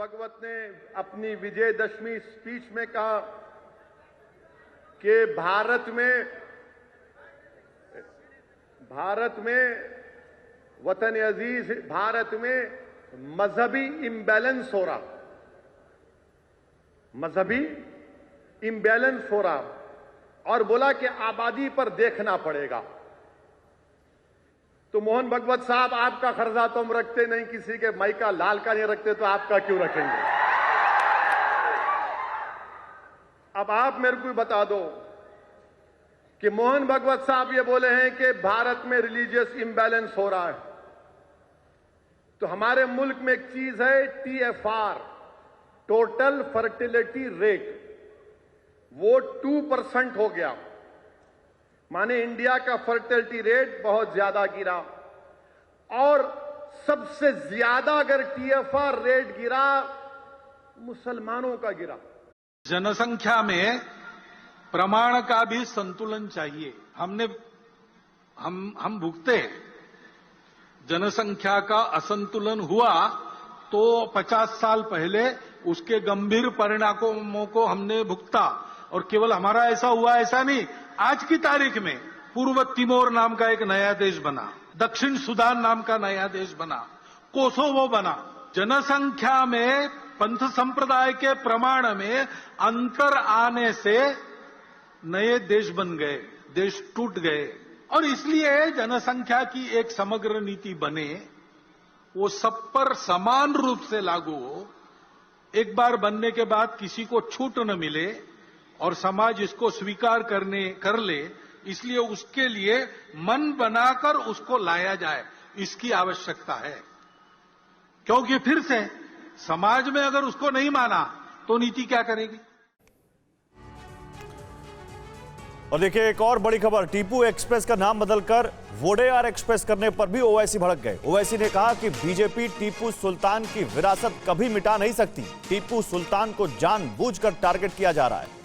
भगवत ने अपनी विजयदशमी स्पीच में कहा कि भारत में वतन अजीज, भारत में मजहबी इम्बैलेंस हो रहा, मजहबी इम्बैलेंस हो रहा, और बोला कि आबादी पर देखना पड़ेगा। तो मोहन भगवत साहब, आपका खर्चा तो हम रखते नहीं, किसी के माई का लाल का नहीं रखते, तो आपका क्यों रखेंगे? अब आप मेरे को बता दो कि मोहन भगवत साहब ये बोले हैं कि भारत में रिलीजियस इम्बैलेंस हो रहा है, तो हमारे मुल्क में एक चीज है TFR, टोटल फर्टिलिटी रेट, वो 2% हो गया। माने इंडिया का फर्टिलिटी रेट बहुत ज्यादा गिरा, और सबसे ज्यादा अगर TFR रेट गिरा, मुसलमानों का गिरा। जनसंख्या में प्रमाण का भी संतुलन चाहिए। हम भुगते हैं। जनसंख्या का असंतुलन हुआ तो 50 साल पहले उसके गंभीर परिणामों को हमने भुगता, और केवल हमारा ऐसा हुआ ऐसा नहीं, आज की तारीख में पूर्व तिमोर नाम का एक नया देश बना, दक्षिण सुदान नाम का नया देश बना, कोसोवो बना। जनसंख्या में पंथ संप्रदाय के प्रमाण में अंतर आने से नए देश बन गए, देश टूट गए। और इसलिए जनसंख्या की एक समग्र नीति बने, वो सब पर समान रूप से लागू हो, एक बार बनने के बाद किसी को छूट न मिले और समाज इसको स्वीकार कर ले, इसलिए उसके लिए मन बनाकर उसको लाया जाए, इसकी आवश्यकता है। क्योंकि फिर से समाज में अगर उसको नहीं माना तो नीति क्या करेगी? और देखिए एक और बड़ी खबर, टीपू एक्सप्रेस का नाम बदलकर वोडेयार एक्सप्रेस करने पर भी ओवैसी भड़क गए। ओवैसी ने कहा कि बीजेपी टीपू सुल्तान की विरासत कभी मिटा नहीं सकती, टीपू सुल्तान को जानबूझकर टारगेट किया जा रहा है।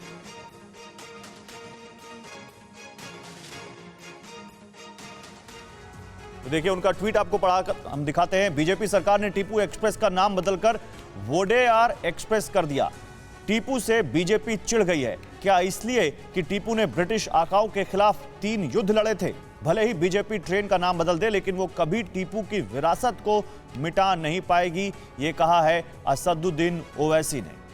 तो देखिए उनका ट्वीट आपको पढ़ाकर हम दिखाते हैं। बीजेपी सरकार ने टीपू एक्सप्रेस का नाम बदलकर वोडेयार एक्सप्रेस कर दिया। टीपू से बीजेपी चिढ़ गई है। क्या इसलिए कि टीपू ने ब्रिटिश आकाओं के खिलाफ 3 युद्ध लड़े थे? भले ही बीजेपी ट्रेन का नाम बदल दे, लेकिन वो कभी टीपू की विरासत को मिटा नहीं पाएगी, ये कहा है असदुद्दीन ओवैसी ने।